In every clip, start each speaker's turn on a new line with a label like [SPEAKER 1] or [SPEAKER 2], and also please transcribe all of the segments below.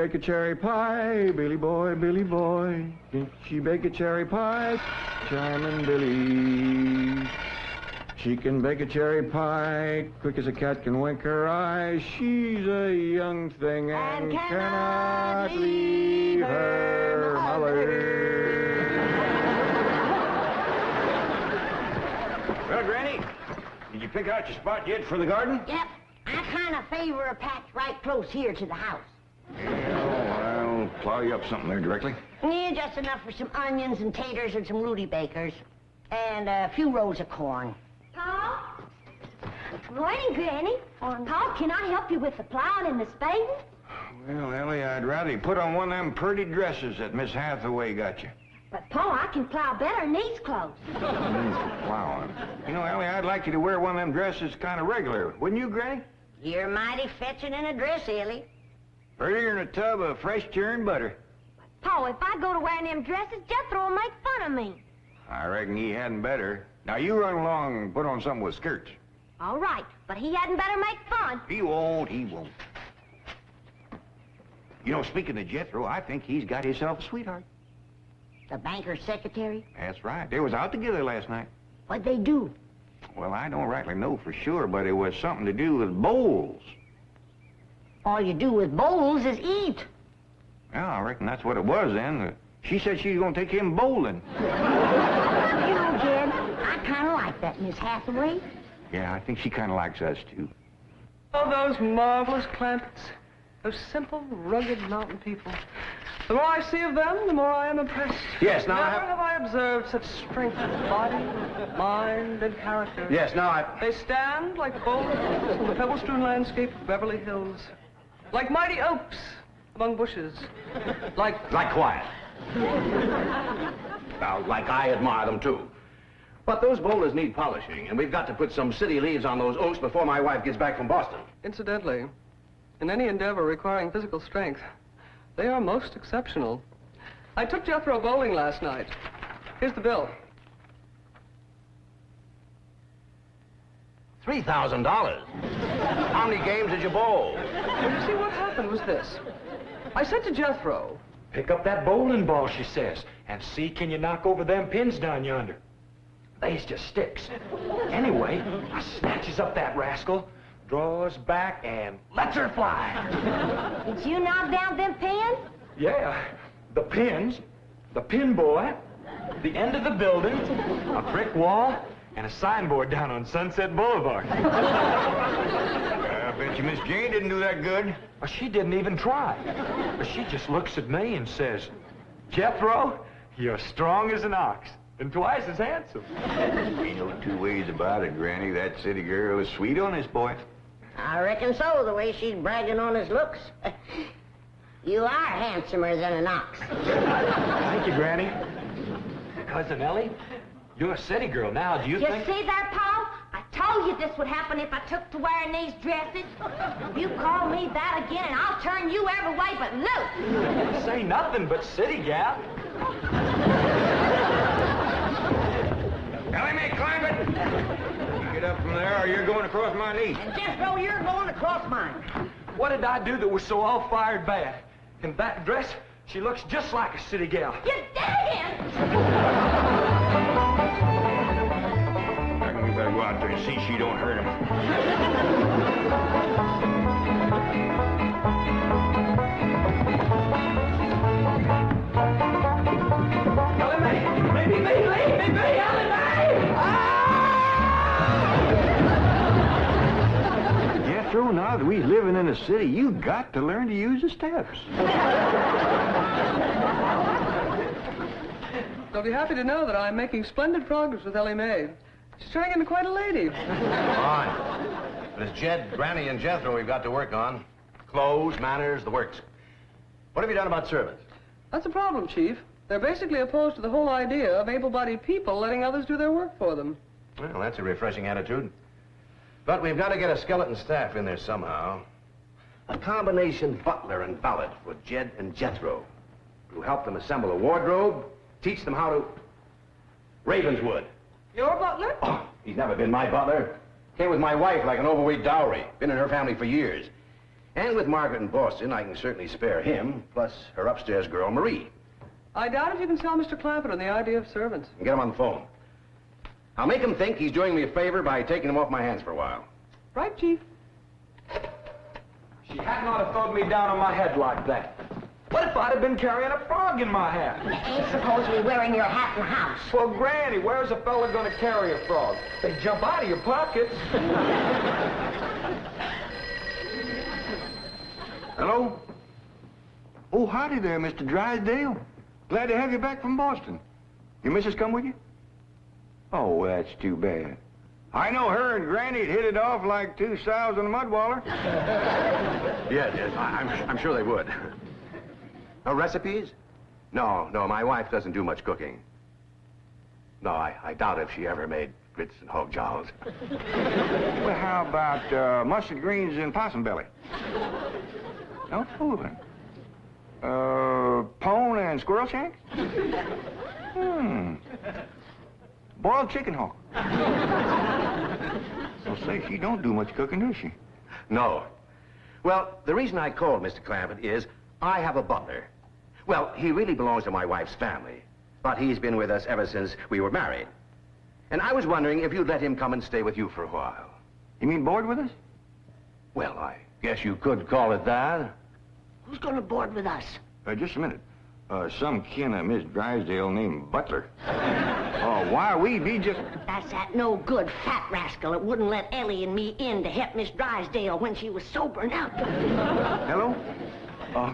[SPEAKER 1] bake a cherry pie? Billy boy, can she bake a cherry pie? Charming Billy. She can bake a cherry pie, quick as a cat can wink her eye. She's a young thing and cannot leave her mother.
[SPEAKER 2] Well, Granny, did you pick out your spot yet for the garden?
[SPEAKER 3] Yep. I kind of favor a patch right close here to the house.
[SPEAKER 2] Yeah, I'll plow you up something there directly.
[SPEAKER 3] Yeah, just enough for some onions and taters and some Rudy Bakers. And a few rows of corn.
[SPEAKER 4] Paul? Morning, Granny. Paul, can I help you with the plowing and the spading?
[SPEAKER 2] Well, Ellie, I'd rather you put on one of them pretty dresses that Miss Hathaway got you.
[SPEAKER 4] But, Paul, I can plow better in these clothes.
[SPEAKER 2] Plowing. You know, Ellie, I'd like you to wear one of them dresses kind of regular. Wouldn't you, Granny?
[SPEAKER 3] You're mighty fetching in a dress, Ellie.
[SPEAKER 2] Prettier than a tub of fresh churned butter.
[SPEAKER 4] Paul, if I go to wearing them dresses, Jethro will make fun of me.
[SPEAKER 2] I reckon he hadn't better. Now, you run along and put on something with skirts.
[SPEAKER 4] All right, but he hadn't better make fun.
[SPEAKER 2] He won't. You know, speaking of Jethro, I think he's got himself a sweetheart.
[SPEAKER 3] The banker's secretary?
[SPEAKER 2] That's right. They was out together last night.
[SPEAKER 3] What'd they do?
[SPEAKER 2] Well, I don't rightly know for sure, but it was something to do with bowls.
[SPEAKER 3] All you do with bowls is eat.
[SPEAKER 2] Yeah, I reckon that's what it was then. She said she was going to take him bowling.
[SPEAKER 3] You know, Jed, I kind of like that Miss Hathaway.
[SPEAKER 2] Yeah, I think she kind of likes us, too.
[SPEAKER 5] Oh, those marvelous Clampetts. Those simple, rugged mountain people. The more I see of them, the more I am impressed.
[SPEAKER 6] Yes, now
[SPEAKER 5] Never have I observed such strength of body, mind, and character.
[SPEAKER 6] Yes, now
[SPEAKER 5] They stand like boulders in the pebble-strewn landscape of Beverly Hills. Like mighty oaks among bushes. Like
[SPEAKER 6] quiet. Now, like I admire them, too. But those boulders need polishing, and we've got to put some city leaves on those oaks before my wife gets back from Boston.
[SPEAKER 5] Incidentally, in any endeavor requiring physical strength, they are most exceptional. I took Jethro bowling last night. Here's the bill.
[SPEAKER 6] $3,000. How many games did you bowl?
[SPEAKER 5] Well, you see, what happened was this. I said to Jethro,
[SPEAKER 7] "Pick up that bowling ball," she says, "and see can you knock over them pins down yonder." They's just sticks. Anyway, I snatches up that rascal, draws back, and lets her fly.
[SPEAKER 4] Did you knock down them pins?
[SPEAKER 7] Yeah, the pins, the pin boy, the end of the building, a brick wall, and a signboard down on Sunset Boulevard.
[SPEAKER 2] I bet you Miss Jane didn't do that good.
[SPEAKER 7] Well, she didn't even try. She just looks at me and says, "Jethro, you're strong as an ox and twice as handsome."
[SPEAKER 2] Ain't no two ways about it, Granny. That city girl is sweet on this boy.
[SPEAKER 3] I reckon so, the way she's bragging on his looks. You are handsomer than an ox.
[SPEAKER 7] Thank you, Granny. Cousin Ellie, you're a city girl now. Do you
[SPEAKER 4] You
[SPEAKER 7] think...
[SPEAKER 4] see there, Paul? I told you this would happen if I took to wearing these dresses. You call me that again, and I'll turn you every way but loose.
[SPEAKER 7] Say nothing but city gal.
[SPEAKER 2] Ellie Mae Clampett! Get up from there or you're going across my knee.
[SPEAKER 3] And Jethro, you're going across mine.
[SPEAKER 7] What did I do that was so all-fired bad? In that dress, she looks just like a city gal.
[SPEAKER 4] You did it!
[SPEAKER 2] I reckon we better go out there and see she don't hurt him.
[SPEAKER 7] Ellie Mae! Maybe me! Leave me be! Ellie Mae!
[SPEAKER 2] Jethro, now that we living in the city, you got to learn to use the steps.
[SPEAKER 5] You'll be happy to know that I'm making splendid progress with Ellie Mae. She's turning into quite a lady.
[SPEAKER 6] Fine. But it's Jed, Granny, and Jethro we've got to work on. Clothes, manners, the works. What have you done about servants?
[SPEAKER 5] That's a problem, Chief. They're basically opposed to the whole idea of able-bodied people letting others do their work for them.
[SPEAKER 6] Well, that's a refreshing attitude. But we've got to get a skeleton staff in there somehow. A combination butler and valet for Jed and Jethro. To help them assemble a wardrobe, teach them how to... Ravenswood.
[SPEAKER 5] Your butler?
[SPEAKER 6] Oh, he's never been my butler. Came with my wife like an overweight dowry. Been in her family for years. And with Margaret in Boston, I can certainly spare him, plus her upstairs girl, Marie.
[SPEAKER 5] I doubt if you can sell Mr. Clampett on the idea of servants.
[SPEAKER 6] And get him on the phone. I'll make him think he's doing me a favor by taking him off my hands for a while.
[SPEAKER 5] Right, Chief?
[SPEAKER 7] She hadn't ought to throw me down on my head like that. What if I'd have been carrying a frog in my hat?
[SPEAKER 3] You ain't supposed to be wearing your hat in the house.
[SPEAKER 7] Well, Granny, where's a fella gonna carry a frog? They jump out of your pockets.
[SPEAKER 2] Hello? Oh, howdy there, Mr. Drysdale. Glad to have you back from Boston. Your missus come with you? Oh, that's too bad. I know her and Granny'd hit it off like two sows in a mud waller.
[SPEAKER 6] Yes, I'm sure they would. No recipes? No, my wife doesn't do much cooking. No, I doubt if she ever made grits and hog jows.
[SPEAKER 2] Well, how about mustard greens and possum belly? No fooling. Pone and squirrel shanks? Boiled chicken hawk. Well, say, she don't do much cooking, does she?
[SPEAKER 6] No. Well, the reason I called Mr. Clampett is I have a butler. Well, he really belongs to my wife's family, but he's been with us ever since we were married. And I was wondering if you'd let him come and stay with you for a while.
[SPEAKER 2] You mean board with us?
[SPEAKER 6] Well, I guess you could call it that.
[SPEAKER 3] Who's gonna board with us?
[SPEAKER 2] Just a minute. Some kin of Miss Drysdale named Butler. Why, we be just...
[SPEAKER 3] That's that no good fat rascal that wouldn't let Ellie and me in to help Miss Drysdale when she was sobering up.
[SPEAKER 2] Hello?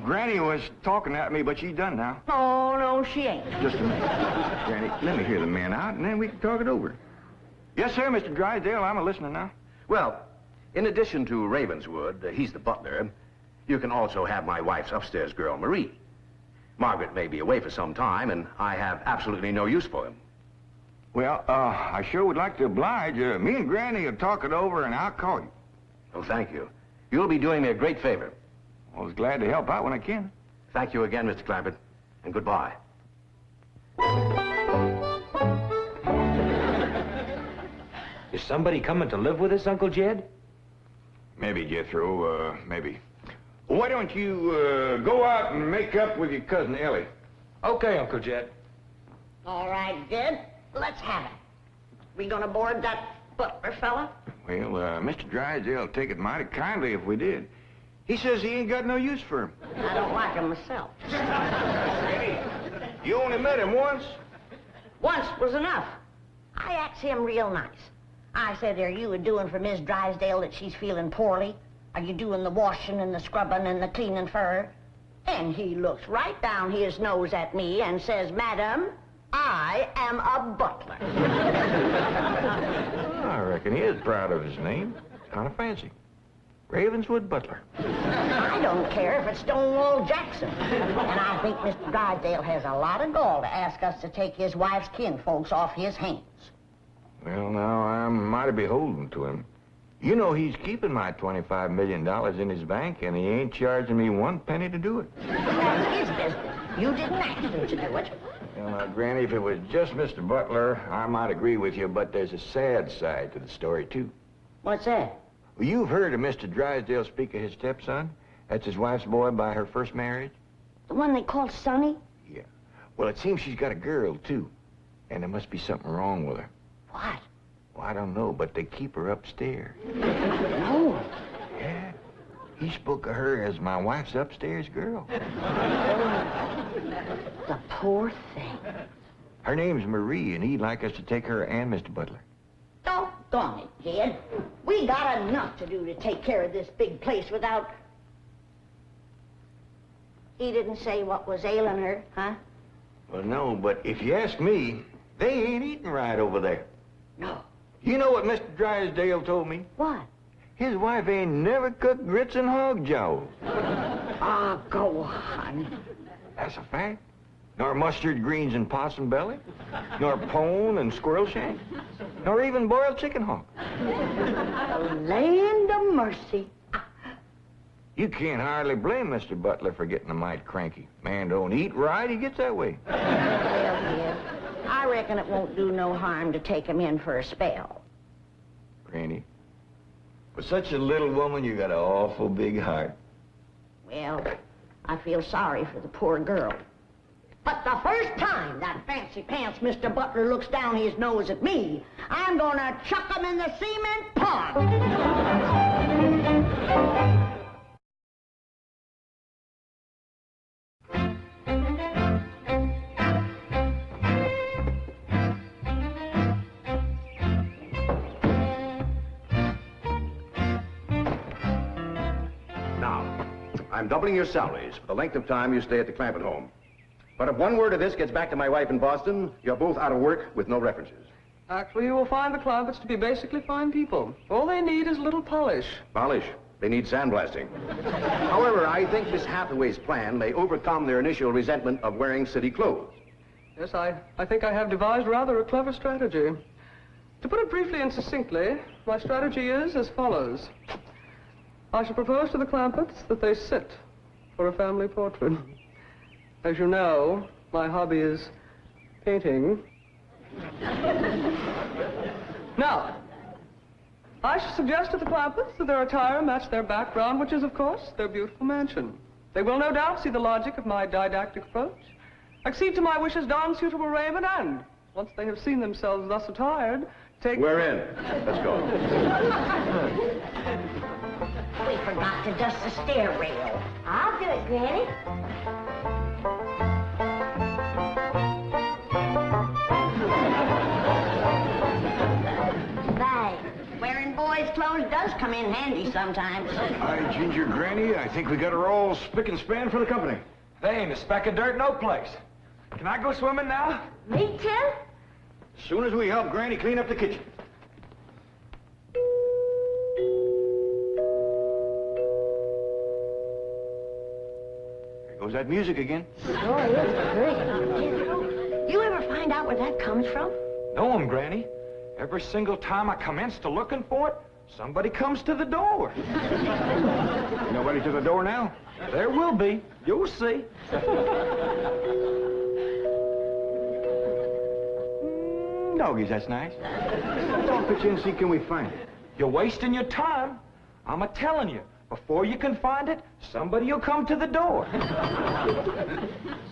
[SPEAKER 2] Granny was talking at me, but she's done now.
[SPEAKER 3] Oh, no, she ain't.
[SPEAKER 2] Just a minute. Granny, let me hear the man out, and then we can talk it over. Yes, sir, Mr. Drysdale. I'm a listening now.
[SPEAKER 6] Well, in addition to Ravenswood, he's the butler, you can also have my wife's upstairs girl, Marie. Margaret may be away for some time, and I have absolutely no use for him.
[SPEAKER 2] Well, I sure would like to oblige. Me and Granny will talk it over, and I'll call you.
[SPEAKER 6] Oh, thank you. You'll be doing me a great favor.
[SPEAKER 2] I was glad to help out when I can.
[SPEAKER 6] Thank you again, Mr. Clampett, and goodbye.
[SPEAKER 7] Is somebody coming to live with us, Uncle Jed?
[SPEAKER 2] Maybe, Jethro, maybe. Why don't you go out and make up with your cousin Ellie?
[SPEAKER 7] Okay, Uncle Jed.
[SPEAKER 3] All right, Jed, let's have it. We gonna board that butler fella?
[SPEAKER 2] Well, Mr. Drysdale would take it mighty kindly if we did. He says he ain't got no use for him.
[SPEAKER 3] I don't like him myself.
[SPEAKER 2] You only met him once?
[SPEAKER 3] Once was enough. I asked him real nice. I said, are you doing for Miss Drysdale that she's feeling poorly? Are you doing the washing and the scrubbing and the cleaning for her? And he looks right down his nose at me and says, Madam, I am a butler.
[SPEAKER 2] I reckon he is proud of his name. Kind of fancy. Ravenswood Butler.
[SPEAKER 3] I don't care if it's Stonewall Jackson. And I think Mr. Drysdale has a lot of gall to ask us to take his wife's kinfolks off his hands.
[SPEAKER 2] Well, now, I'm mighty beholden to him. You know he's keeping my $25 million in his bank, and he ain't charging me one penny to do it.
[SPEAKER 3] That's his business. You didn't ask him to do it.
[SPEAKER 2] Well, now, Granny, if it was just Mr. Butler, I might agree with you, but there's a sad side to the story, too.
[SPEAKER 3] What's that?
[SPEAKER 2] Well, you've heard of Mr. Drysdale speak of his stepson? That's his wife's boy by her first marriage?
[SPEAKER 3] The one they call Sonny?
[SPEAKER 2] Yeah. Well, it seems she's got a girl, too. And there must be something wrong with her.
[SPEAKER 3] What?
[SPEAKER 2] Well, I don't know, but they keep her upstairs.
[SPEAKER 3] No.
[SPEAKER 2] Yeah. He spoke of her as my wife's upstairs girl.
[SPEAKER 3] The poor thing.
[SPEAKER 2] Her name's Marie, and he'd like us to take her and Mr. Butler.
[SPEAKER 3] Doggone it, Jed. We got enough to do to take care of this big place without... He didn't say what was ailing her, huh?
[SPEAKER 2] Well, no, but if you ask me, they ain't eating right over there.
[SPEAKER 3] No.
[SPEAKER 2] You know what Mr. Drysdale told me?
[SPEAKER 3] What?
[SPEAKER 2] His wife ain't never cooked grits and hog jowl.
[SPEAKER 3] Ah, go on.
[SPEAKER 2] That's a fact. Nor mustard greens and possum belly. Nor pone and squirrel shank. Nor even boiled chicken hawk.
[SPEAKER 3] Land of mercy.
[SPEAKER 2] You can't hardly blame Mr. Butler for getting a mite cranky. Man don't eat right, he gets that way.
[SPEAKER 3] Well, Jed, I reckon it won't do no harm to take him in for a spell.
[SPEAKER 2] Granny, for such a little woman, you got an awful big heart.
[SPEAKER 3] Well, I feel sorry for the poor girl. But the first time that fancy pants Mr. Butler looks down his nose at me, I'm gonna chuck him in the cement pond.
[SPEAKER 6] Now, I'm doubling your salaries for the length of time you stay at the Clampett home. But if one word of this gets back to my wife in Boston, you're both out of work with no references.
[SPEAKER 5] Actually, you will find the Clampetts to be basically fine people. All they need is a little polish.
[SPEAKER 6] Polish. They need sandblasting. However, I think Miss Hathaway's plan may overcome their initial resentment of wearing city clothes.
[SPEAKER 5] Yes, I think I have devised rather a clever strategy. To put it briefly and succinctly, my strategy is as follows. I shall propose to the Clampetts that they sit for a family portrait. As you know, my hobby is painting. Now, I shall suggest to the Clampetts that their attire match their background, which is, of course, their beautiful mansion. They will no doubt see the logic of my didactic approach, accede to my wishes, don suitable raiment, and, once they have seen themselves thus attired, take...
[SPEAKER 6] We're in. Let's go.
[SPEAKER 3] We forgot to dust the stair rail.
[SPEAKER 4] I'll do it, Granny.
[SPEAKER 3] Wearing boys' clothes does come in handy sometimes.
[SPEAKER 2] Hi, Ginger Granny. I think we got her all spick and span for the company.
[SPEAKER 7] They ain't a speck of dirt no place. Can I go swimming now?
[SPEAKER 4] Me too?
[SPEAKER 2] As soon as we help Granny clean up the kitchen. There goes that music again.
[SPEAKER 3] Oh, it's pretty. You ever find out where that comes from?
[SPEAKER 7] Know 'em, Granny. Every single time I commence to looking for it, somebody comes to the door.
[SPEAKER 2] Nobody to the door now?
[SPEAKER 7] There will be. You'll see.
[SPEAKER 2] Doggies, that's nice. I'll pitch in and see can we find it.
[SPEAKER 7] You're wasting your time. I'm a-telling you, before you can find it, somebody will come to the door.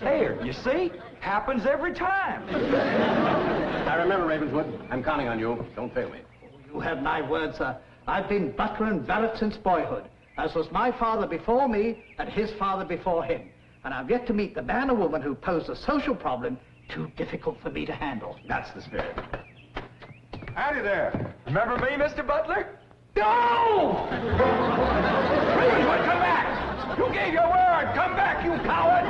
[SPEAKER 7] There, you see? Happens every time.
[SPEAKER 6] I remember, Ravenswood. I'm counting on you. Don't fail me.
[SPEAKER 8] You have my word, sir. I've been butler and valet since boyhood, as was my father before me and his father before him. And I've yet to meet the man or woman who posed a social problem too difficult for me to handle.
[SPEAKER 6] That's the spirit.
[SPEAKER 2] Howdy there.
[SPEAKER 7] Remember me, Mr. Butler?
[SPEAKER 8] No!
[SPEAKER 7] Ravenswood, come back! You gave your word! Come back, you coward!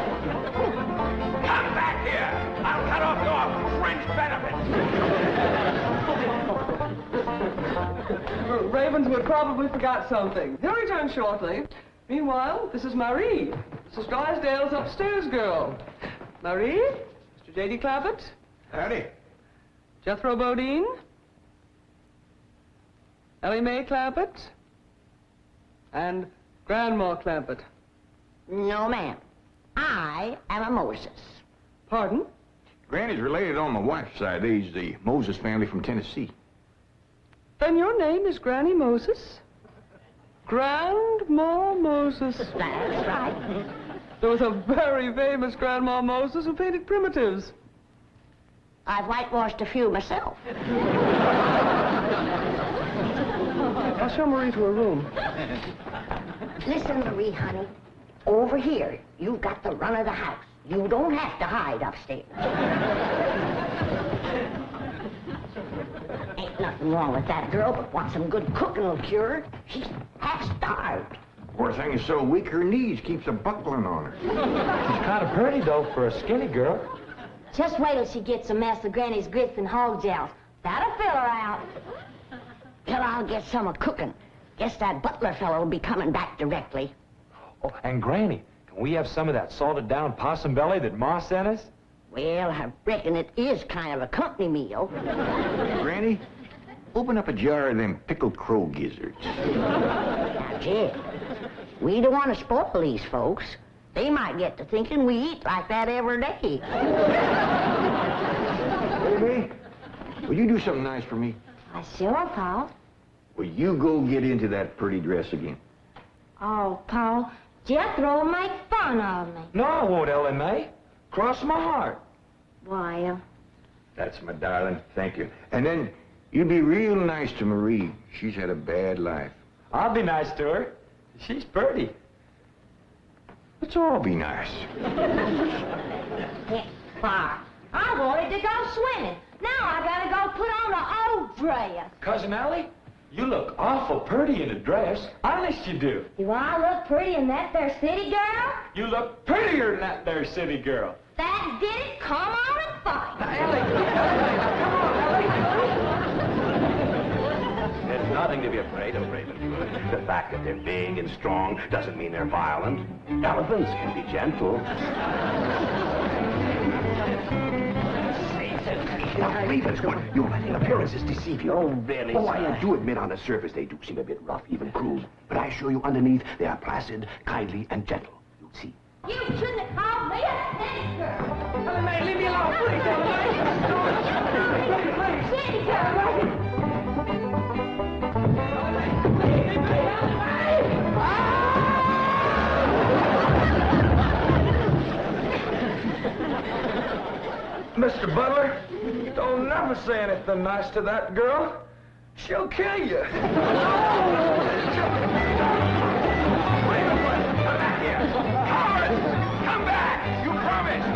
[SPEAKER 7] Come back here! I'll cut off your fringe benefits!
[SPEAKER 5] Ravenswood probably forgot something. He'll return shortly. Meanwhile, this is Marie. This is Drysdale's upstairs girl. Marie, Mr. J.D. Clampett,
[SPEAKER 2] Howdy.
[SPEAKER 5] Jethro Bodine, Ellie Mae Clampett, and Grandma Clampett.
[SPEAKER 3] No, ma'am. I am a Moses.
[SPEAKER 5] Pardon?
[SPEAKER 2] Granny's related on my wife's side. They's the Moses family from Tennessee.
[SPEAKER 5] Then your name is Granny Moses? Grandma Moses.
[SPEAKER 3] That's right.
[SPEAKER 5] There was a very famous Grandma Moses who painted primitives.
[SPEAKER 3] I've whitewashed a few myself.
[SPEAKER 5] I'll show Marie to her room.
[SPEAKER 3] Listen, Marie, honey. Over here, you've got the run of the house. You don't have to hide upstairs. Ain't nothing wrong with that girl, but what some good cooking will cure her. She's half-starved.
[SPEAKER 2] Poor thing is so weak her knees keeps a buckling on her.
[SPEAKER 7] She's kind of pretty, though, for a skinny girl.
[SPEAKER 4] Just wait till she gets a mess of Granny's grits and hog gels. That'll fill her out.
[SPEAKER 3] Well, I'll get some of cooking. Guess that butler fellow will be coming back directly.
[SPEAKER 7] Oh, and Granny, can we have some of that salted down possum belly that Ma sent us?
[SPEAKER 3] Well, I reckon it is kind of a company meal.
[SPEAKER 2] Granny, open up a jar of them pickled crow gizzards.
[SPEAKER 3] Now, Jed, we don't want to spoil these folks. They might get to thinking we eat like that every day.
[SPEAKER 2] Baby, will you do something nice for me?
[SPEAKER 4] Sure, Paul.
[SPEAKER 2] Will you go get into that pretty dress again?
[SPEAKER 4] Oh, Paul, Jethro will make fun of me.
[SPEAKER 7] No, I won't, Ellen May. Cross my heart.
[SPEAKER 3] Why,
[SPEAKER 2] That's my darling. Thank you. And then you be real nice to Marie. She's had a bad life.
[SPEAKER 7] I'll be nice to her. She's pretty.
[SPEAKER 2] Let's all be nice.
[SPEAKER 4] It's far. I wanted to go swimming. Now I gotta go put on an old dress.
[SPEAKER 7] Cousin Ellie, you look awful pretty in a dress. Honest you do.
[SPEAKER 4] Do I look pretty in that there city girl?
[SPEAKER 7] You look prettier than that there city girl.
[SPEAKER 4] That did it. Come on and fight.
[SPEAKER 6] There's nothing to be afraid of, Ravenwood. The fact that they're big and strong doesn't mean they're violent. Elephants can be gentle. Now, Ravenwood, you're letting appearances deceive you.
[SPEAKER 3] Oh, really,
[SPEAKER 6] Oh,
[SPEAKER 3] sir?
[SPEAKER 6] I do admit on the surface they do seem a bit rough, even cruel. But I assure you underneath they are placid, kindly, and gentle. You'll see.
[SPEAKER 4] You shouldn't have called me a city girl.
[SPEAKER 5] Ellen May, leave me alone, please, Ellen May.
[SPEAKER 4] City girl.
[SPEAKER 7] Mr. Butler, don't never say anything nice to that girl. She'll kill you.
[SPEAKER 2] Come back! You promised!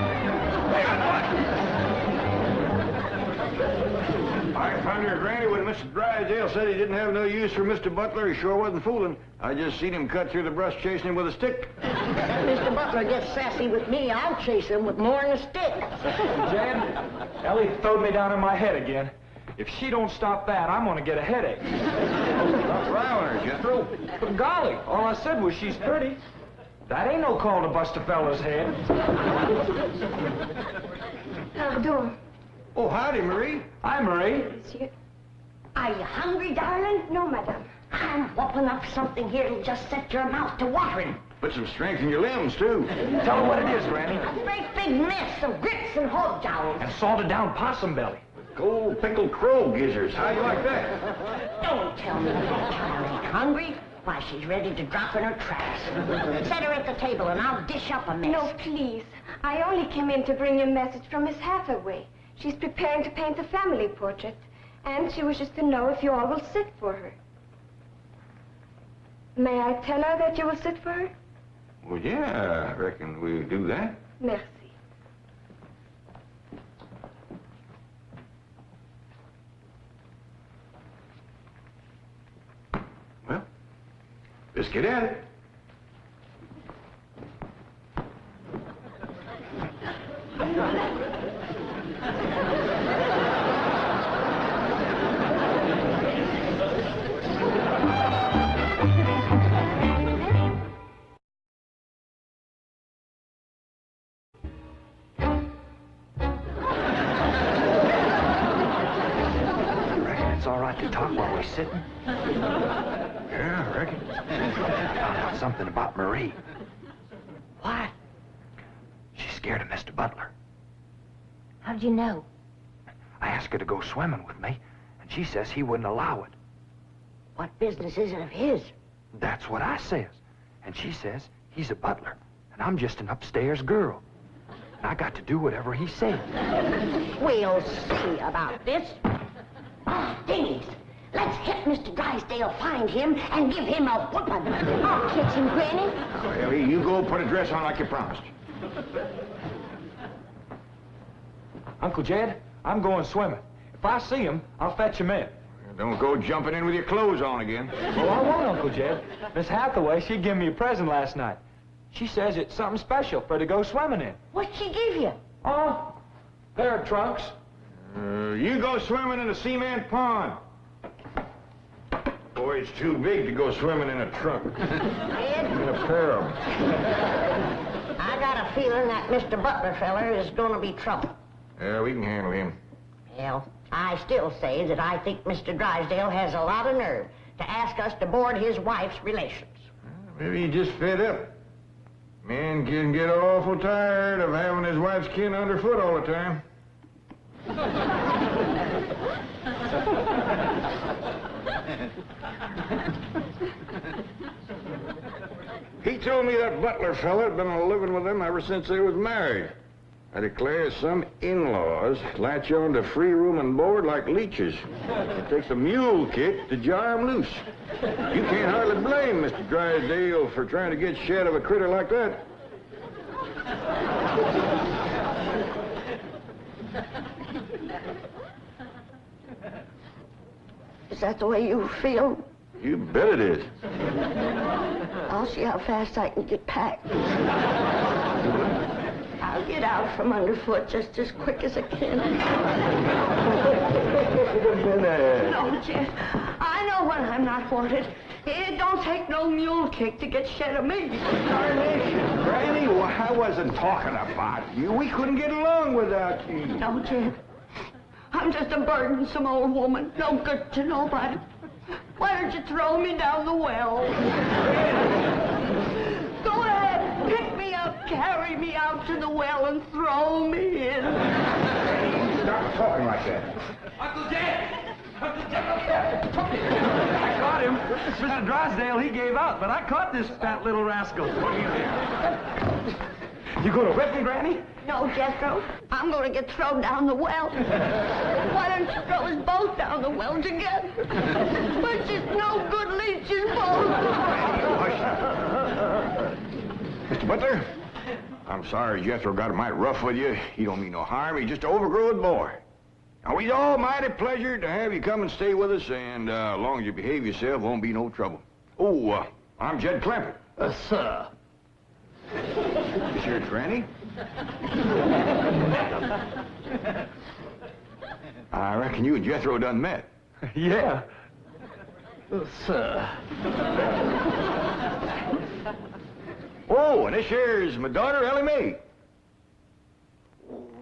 [SPEAKER 2] I found her granny when Mr. Drysdale said he didn't have no use for Mr. Butler. He sure wasn't fooling. I just seen him cut through the brush chasing him with a stick.
[SPEAKER 3] Mr. Butler gets sassy with me, I'll chase him with more than a stick.
[SPEAKER 7] Jan, Ellie throwed me down on my head again. If she don't stop that, I'm gonna get a headache.
[SPEAKER 2] Stop riling her, Jethro.
[SPEAKER 7] But golly, all I said was she's pretty. That ain't no call to bust a fella's head.
[SPEAKER 4] Pardon,
[SPEAKER 2] Oh, howdy, Marie.
[SPEAKER 7] Hi, Marie.
[SPEAKER 4] monsieur.
[SPEAKER 3] Are you hungry, darling?
[SPEAKER 4] No, madame.
[SPEAKER 3] I'm whopping up something here that'll just set your mouth to watering.
[SPEAKER 2] Put some strength in your limbs, too.
[SPEAKER 7] Tell her what it is, Granny.
[SPEAKER 3] A great big mess of grits and hog jowls.
[SPEAKER 7] And salted down possum belly.
[SPEAKER 2] Cold pickled crow gizzards. How you like that?
[SPEAKER 3] Don't tell me that child ain't hungry. Why, she's ready to drop in her tracks. Set her at the table and I'll dish up a mess.
[SPEAKER 9] No, please. I only came in to bring you a message from Miss Hathaway. She's preparing to paint a family portrait, and she wishes to know if you all will sit for her. May I tell her that you will sit for her?
[SPEAKER 2] Well, yeah, I reckon we'll do that.
[SPEAKER 9] Merci.
[SPEAKER 2] Well, let's get at it.
[SPEAKER 6] It's all right to talk while we're sitting.
[SPEAKER 2] Yeah, I reckon.
[SPEAKER 6] I found out something about Marie.
[SPEAKER 3] What?
[SPEAKER 6] She's scared of Mr. Butler.
[SPEAKER 3] How'd you know?
[SPEAKER 6] I asked her to go swimming with me, and she says he wouldn't allow it.
[SPEAKER 3] What business is it of his?
[SPEAKER 6] That's what I says. And she says he's a butler, and I'm just an upstairs girl. And I got to do whatever he said.
[SPEAKER 3] We'll see about this. Oh, dingies. Let's hit Mr. Drysdale, find him, and give him a whooping.
[SPEAKER 4] I'll catch him, Granny.
[SPEAKER 2] Oh, Ellie, you go put a dress on like you promised.
[SPEAKER 7] Uncle Jed, I'm going swimming. If I see him, I'll fetch him in.
[SPEAKER 2] Don't go jumping in with your clothes on again.
[SPEAKER 7] Well, I won't, Uncle Jed. Miss Hathaway, she gave me a present last night. She says it's something special for to go swimming in.
[SPEAKER 3] What'd she give you?
[SPEAKER 7] Oh, pair of trunks.
[SPEAKER 2] You go swimming in a cement pond. Boy, it's too big to go swimming in a trunk.
[SPEAKER 3] Ed,
[SPEAKER 2] In a pair of 'em.
[SPEAKER 3] I got a feeling that Mr. Butler feller is gonna be trouble.
[SPEAKER 2] Yeah, we can handle him.
[SPEAKER 3] Well, I still say that I think Mr. Drysdale has a lot of nerve to ask us to board his wife's relations.
[SPEAKER 2] Maybe he just fed up. Man can get awful tired of having his wife's kin underfoot all the time. He
[SPEAKER 1] told me that butler fella had been living with them ever since they was married. I declare some in-laws latch on to free room and board like leeches. It takes a mule kick to jar 'em loose. You can't hardly blame Mr. Drysdale for trying to get shed of a critter like that.
[SPEAKER 3] Is that the way you feel?
[SPEAKER 1] You bet it is.
[SPEAKER 3] I'll see how fast I can get packed. I'll get out from underfoot just as quick as I can. No, Jeff. I know when I'm not wanted. It don't take no mule kick to get shed of me.
[SPEAKER 2] Granny, well, I wasn't talking about you. We couldn't get along without you.
[SPEAKER 3] No, Jeff. I'm just a burdensome old woman. No good to nobody. Why don't you throw me down the well? Go ahead, pick me up, carry me out to the well, and throw me in.
[SPEAKER 2] Stop talking like that.
[SPEAKER 7] Uncle Jed! Uncle Jed! I caught him. Mr. Drysdale, he gave out, but I caught this fat little rascal. You gonna whip me, Granny?
[SPEAKER 3] No, Jethro. I'm going to get thrown down the well. Why don't you throw us both down the well together? We're just no good leeches both.
[SPEAKER 1] Mr. Butler, I'm sorry Jethro got it mighty rough with you. He don't mean no harm. He's just an overgrown boy. Now, we'd all mighty pleasure to have you come and stay with us, and as long as you behave yourself, won't be no trouble. Oh, I'm Jed Clampett.
[SPEAKER 8] Sir.
[SPEAKER 1] This here's Granny. I reckon you and Jethro done met.
[SPEAKER 7] Yeah.
[SPEAKER 8] Sir.
[SPEAKER 1] Oh, and this here's my daughter, Ellie Mae.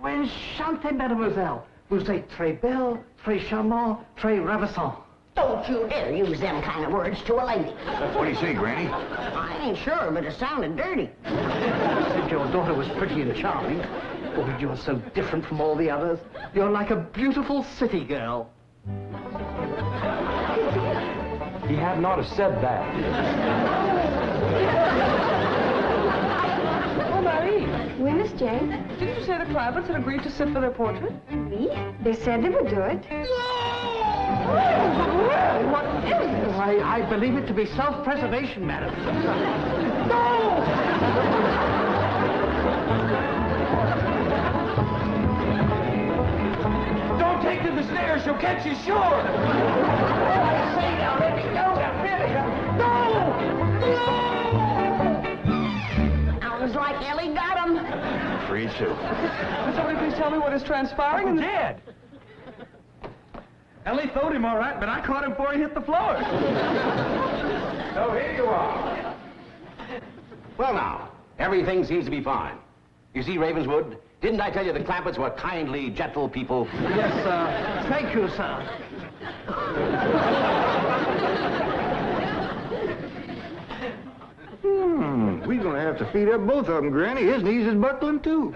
[SPEAKER 8] Enchantée, mademoiselle. Vous êtes très belle, très charmant, très ravissant.
[SPEAKER 3] Don't you dare use them kind of words to a lady.
[SPEAKER 1] What do you say, Granny?
[SPEAKER 3] I ain't sure, but it sounded dirty.
[SPEAKER 8] Said your daughter was pretty and charming. Oh, you're so different from all the others. You're like a beautiful city girl.
[SPEAKER 7] He had not have said that.
[SPEAKER 5] Oh, Marie,
[SPEAKER 9] Oui, Miss Jane.
[SPEAKER 5] didn't you say the Clampetts had agreed to sit for their portrait?
[SPEAKER 9] Oui. They said they would do it.
[SPEAKER 8] What is this? I believe it to be self-preservation, madam.
[SPEAKER 7] Don't take to the stairs, she'll catch you sure.
[SPEAKER 8] Say now, let me go.
[SPEAKER 3] Sounds like Ellie got him.
[SPEAKER 1] Afraid so.
[SPEAKER 5] Can somebody please tell me what is transpiring in the...
[SPEAKER 7] Jed! Ellie throwed him all right, but I caught him before he hit the floor.
[SPEAKER 6] So here you are. Well, now, everything seems to be fine. You see, Ravenswood, didn't I tell you the Clampetts were kindly, gentle people?
[SPEAKER 8] Yes, sir. Thank you, sir.
[SPEAKER 1] We're gonna have to feed up both of them, Granny. His knees is buckling, too.